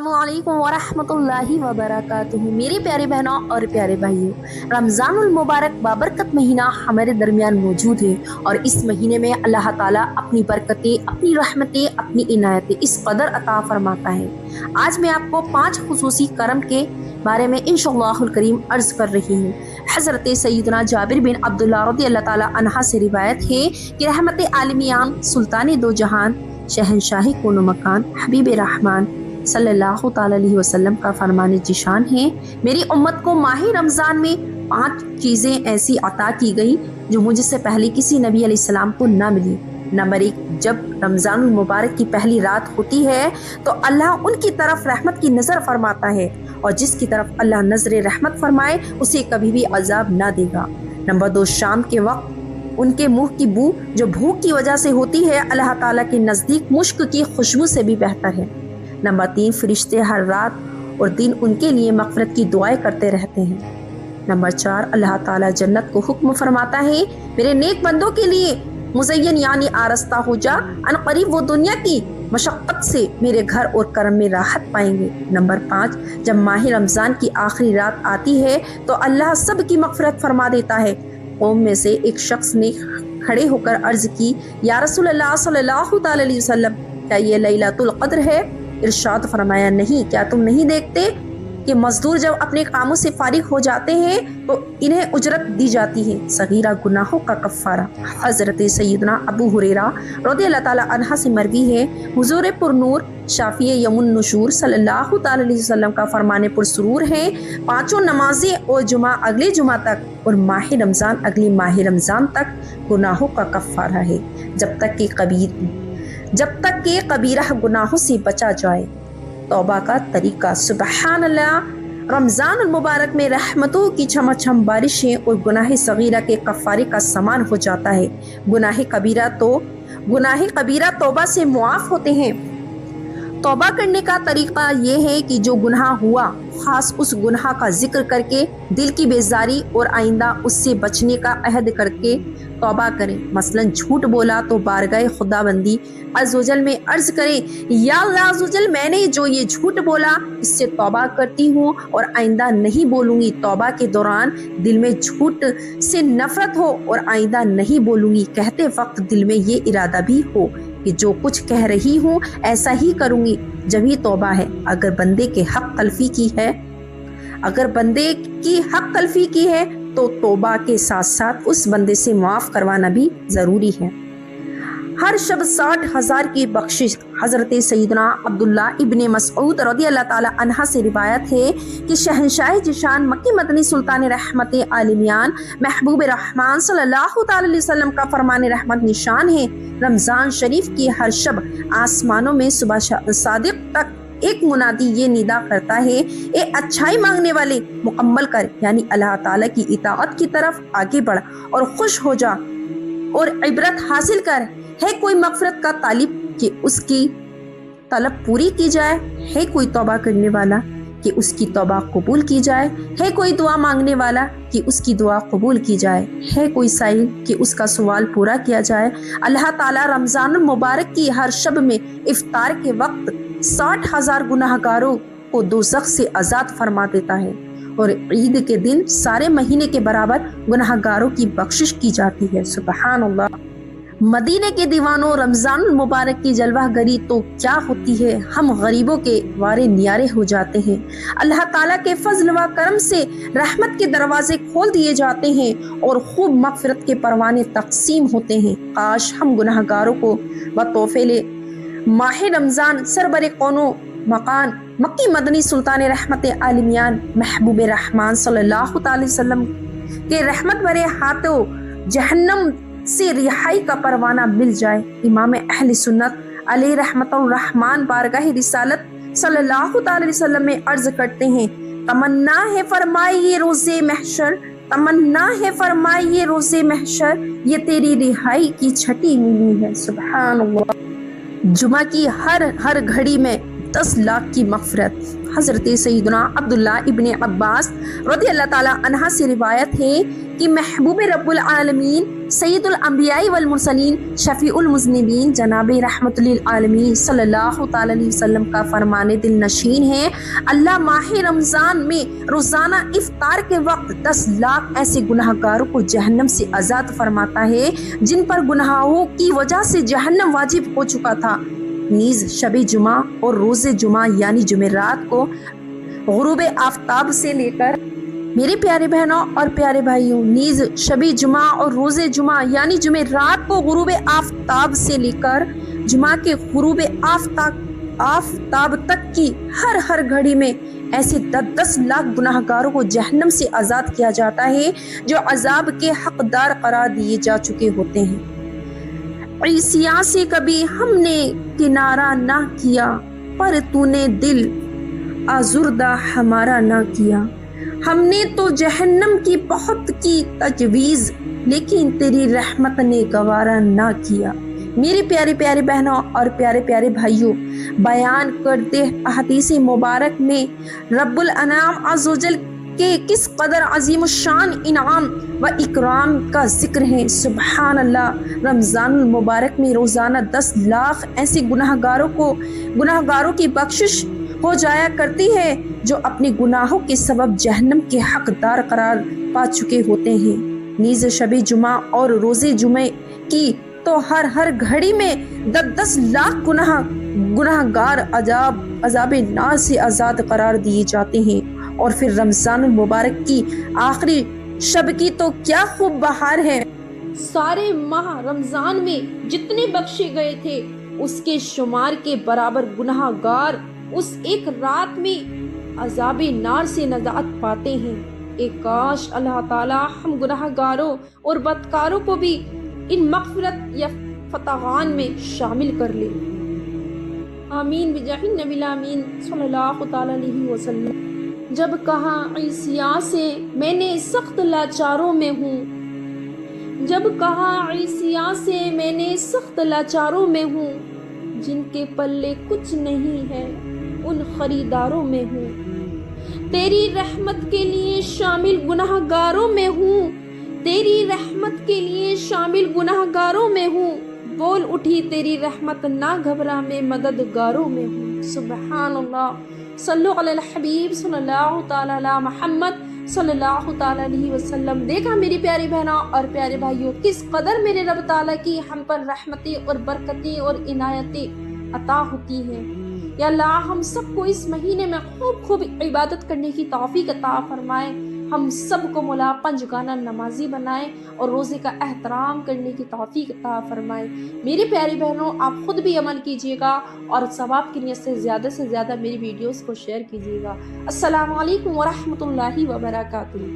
अस्सलामुअलैकुम वरहमतुल्लाहि वबरकातुहू। मेरे प्यारे बहनों और प्यारे भाइयों, रमज़ानुल मुबारक बाबरकत महीना हमारे दरमियान मौजूद है और इस महीने में अल्लाह ताला अपनी बरकतें, अपनी रहमतें, अपनी इनायतें इस कदर अता फरमाता है। आज मैं आपको 5 खुसूसी करम के बारे में इंशाअल्लाहुल करीम अर्ज़ कर रही हूँ। हज़रत सैयदना जाबिर बिन अब्दुल्लाह रज़ियल्लाहु ताला अन्हा से रिवायत है कि रहमत आलमियान, सुल्तान दो जहान, शहनशाही कोनो मकान, हबीब रहमान सल्लल्लाहु ताला अलैहि वसल्लम का फरमाने जिशान है, मेरी उम्मत को माह रमज़ान में 5 चीज़ें ऐसी अता की गई जो मुझसे पहले किसी नबी अलैहिस्सलाम को ना मिली। नंबर 1, जब रमज़ानुल मुबारक की पहली रात होती है तो अल्लाह उनकी तरफ रहमत की नज़र फरमाता है और जिसकी तरफ अल्लाह नज़र रहमत फरमाए उसे कभी भी अजाब ना देगा। नंबर 2, शाम के वक्त उनके मुंह की बू जो भूख की वजह से होती है अल्लाह ताला के नज़दीक मुश्क की खुशबू से भी बेहतर है। नंबर 3, फरिश्ते हर रात और दिन उनके लिए मग़फ़िरत की दुआएं करते रहते हैं। नंबर 4, अल्लाह ताला जन्नत को हुक्म फरमाता है, मेरे नेक बंदों के लिए मुज़य्यन यानी आरस्ता हो जा, अनक़रीब वो दुनिया की मशक्क़त से मेरे घर और करम में राहत पाएंगे। नंबर 5, जब माह रमज़ान की आखिरी रात आती है तो अल्लाह सब की मग़फ़िरत फरमा देता है। कौम में से एक शख्स ने खड़े होकर अर्ज़ की, या रसूलल्लाह सल्लल्लाहु ताला अलैहि वसल्लम, क्या ये लैलतुल क़द्र है? इरशाद फरमाया, नहीं, क्या तुम नहीं देखते कि मजदूर जब अपने कामों से फारिग हो जाते हैं तो इन्हें उजरत दी जाती है, सगीरा गुनाहों का कफ़ारा। हज़रत सैयदना अबू हुरैरा रज़ियल्लाहु ताला अन्हा से मरवी है, हुज़ूर पुरनूर शाफ़ी यमुन नुशूर सल्लल्लाहु ताला अलैहि वसल्लम का फरमाने पुरसरूर है, 5 नमाजें और जुमा अगले जुमा तक और माह रमज़ान अगली माह रमज़ान तक गुनाहों का कफ़ारा है, जब तक के कबीरा गुनाहों से बचा जाए। तौबा का तरीका, सुबहान अल्लाह, रमज़ान मुबारक में रहमतों की छमाछम बारिशें और गुनाह सगीरा के कफ़ारे का समान हो जाता है। गुनाह कबीरा तौबा से मुआफ़ होते हैं। तौबा करने का तरीका ये है कि जो गुनाह हुआ खास उस गुनाह का जिक्र करके दिल की बेजारी और आइंदा उससे बचने का अहद करके तौबा करें। मसलन झूठ बोला तो बारगाह खुदाबंदी अज़्ज़वजल में अर्ज़ करें, या अल्लाह अज़्ज़वजल, मैंने जो ये झूठ बोला इससे तौबा करती हूँ और आइंदा नहीं बोलूँगी। तौबा के दौरान दिल में झूठ से नफ़रत हो और आइंदा नहीं बोलूँगी कहते वक्त दिल में ये इरादा भी हो कि जो कुछ कह रही हूँ ऐसा ही करूँगी, जब ही तौबा है। अगर बंदे की हक तलफी की है तो तौबा के साथ साथ उस बंदे से माफ़ करवाना भी ज़रूरी है। हर शब 60,000 की बख्शिश। हज़रत सैयदना अब्दुल्ला इब्ने मसऊद रज़ियल्लाहु ताला अन्हा से रिवायत है कि शहनशाह जिशान मक्की मदनी सुल्तान रहमत आलमियान महबूब रहमान सल्लल्लाहु ताला अलैहि वसल्लम का फरमान रहमत निशान है, रमज़ान शरीफ की हर शब आसमानों में सुबह सादिक तक एक मुनादी ये निदा करता है, ए अच्छाई मांगने वाले, मुकम्मल कर यानी अल्लाह ताला की इताअत की तरफ आगे बढ़ और खुश हो जा और इबरत हासिल कर। है कोई मग़फ़िरत का तालिब कि उसकी तलब पूरी की जाए, है कोई तौबा करने वाला कि उसकी तौबा कबूल की जाए, है कोई दुआ मांगने वाला कि उसकी दुआ कबूल की जाए, है कोई साइल कि उसका सवाल पूरा किया जाए। अल्लाह ताला रमज़ानुल मुबारक की हर शब में इफ्तार के वक्त 60,000 गुनाहगारों को दोज़ख से आज़ाद फरमा देता है और ईद के दिन सारे महीने के बराबर गुनाहगारों की बख्शिश की जाती है। सुबहान अल्लाह। मदीने के दीवानों, रमज़ान मुबारक की जलवागरी तो क्या होती है, हम गरीबों के वारे नियारे हो जाते हैं। अल्लाह ताला के फजल व करम से रहमत के दरवाजे खोल दिए जाते हैं और खूब मग़फ़िरत के परवाने तक़सीम होते हैं। काश हम गुनाहगारों को बतौफ़ेले माह रमज़ान सरबरे कौनो मकान मक्की मदनी सुल्तान रहमत आलमियान महबूब रहमान सल्लल्लाहु ताला अलैहि वसल्लम के रहमत भरे हाथों जहन्नम से रिहाई का परवाना मिल जाए। इमाम अहले सुन्नत अलैहि रहमतुर रहमान बारगाह रिसालत सल्लल्लाहु ताला अलैहि वसल्लम में अर्ज करते हैं, तमन्ना है फरमाइए रोज़े महशर, ये तेरी रिहाई की छठी मिली है। सुभान अल्लाह। जुमा की हर घड़ी में 10 लाख की मग़फ़िरत। हज़रत सैयदना अब्दुल्ला इब्ने अब्बास रज़ियल्लाहु ताला अन्हा से रिवायत है कि महबूब रब्बुल आलमीन सैयद अल-अंबिया वल मुरसलीन शफीउल मुज़निबीन जनाब रहमत लिल-आलमीन सल्लल्लाहु ताला अलैहि वसल्लम का फरमाने दिल नशीन है, अल्लाह माह रमज़ान में रोज़ाना इफ्तार के वक्त 10 लाख ऐसे गुनाहगारों को जहन्नम से आज़ाद फरमाता है जिन पर गुनाहों की वजह से जहन्नम वाजिब हो चुका था। नीज़ शब जुमा और रोज़े जुमा यानी जुमेरात को गुरूब आफ्ताब से लेकर, मेरे प्यारे बहनों और प्यारे भाइयों, नीज़ शबी जुमा और रोज़े जुमा यानी जुमेरात को गुरूब आफ्ताब से लेकर जुमा के गुरूब आफ्ताब तक की हर घड़ी में ऐसे 10 लाख गुनाहगारों को जहन्नम से आज़ाद किया जाता है जो अजाब के हकदार करार दिए जा चुके होते हैं। ईसिया से कभी हमने किनारा ना किया, पर तूने दिल आजुर्दा हमारा ना किया। हमने तो जहन्नम की बहुत की तजवीज़, लेकिन तेरी रहमत ने गवारा ना किया। मेरे प्यारे प्यारे बहनों और प्यारे प्यारे भाइयों, बयान करते हदीस मुबारक में रब्बुल अनाम अज़्ज़ व जल के किस कदर अजीम शान इनाम व इकराम का जिक्र है। सुबहान अल्लाह, रमज़ानुल मुबारक में रोज़ाना 10 लाख ऐसे गुनाहगारों की बख्शिश हो जाया करती है जो अपने गुनाहों के सबब जहन्नम के हकदार करार पा चुके होते हैं। नीज़ शबी जुमा और रोज़े जुमे की तो हर घड़ी में 10 लाख गुनाहगार अजाब नार से आज़ाद करार दिए जाते हैं। और फिर रमज़ानुल मुबारक की आखिरी शब की तो क्या खूब बहार है। सारे माह रमज़ान में जितने बख्शे गए थे उसके शुमार के बराबर गुनाहगार उस एक रात में अज़ाबे नार से नजात पाते हैं। एक काश अल्लाह ताला हम गुनाहगारों और बदकारों को भी इन मग़फ़िरत या फतहान में शामिल कर ले। आमीन बिजाहि नबी आमीन सल्लल्लाहु ताला अलैहि वसल्लम। जब कहा ईसिया से मैंने सख्त लाचारों में हूँ, जब कहा ईसिया से मैंने सख्त लाचारों में हूँ, जिनके पल्ले कुछ नहीं है उन खरीदारों में हूँ। तेरी रहमत के लिए शामिल गुनाहगारों में हूँ, तेरी रहमत के लिए शामिल गुनाहगारों में हूँ। बोल उठी तेरी रहमत ना घबरा में मददगारों में हूँ। सुबहान अल्लाह, सल्लु अलल हबीब सल्लल्लाहु ताला अला मुहम्मद सल्लल्लाहु ताला अलैहि वसल्लम। देखा मेरी प्यारी बहनों और प्यारे भाइयों, किस कदर मेरे रब ताला की हम पर रहमतें और बरकतें और इनायतें अता होती हैं। या अल्लाह हम सबको इस महीने में खूब इबादत करने की तौफीक अता फरमाए। हम सबको मुला पंजगाना नमाजी बनाए और रोज़े का एहतराम करने की तौफीक अता फरमाए। मेरे प्यारी बहनों, आप खुद भी अमल कीजिएगा और सवाब की नियत से ज़्यादा मेरी वीडियोस को शेयर कीजिएगा। अस्सलामु अलैकुम व रहमतुल्लाहि व बरकातुहू।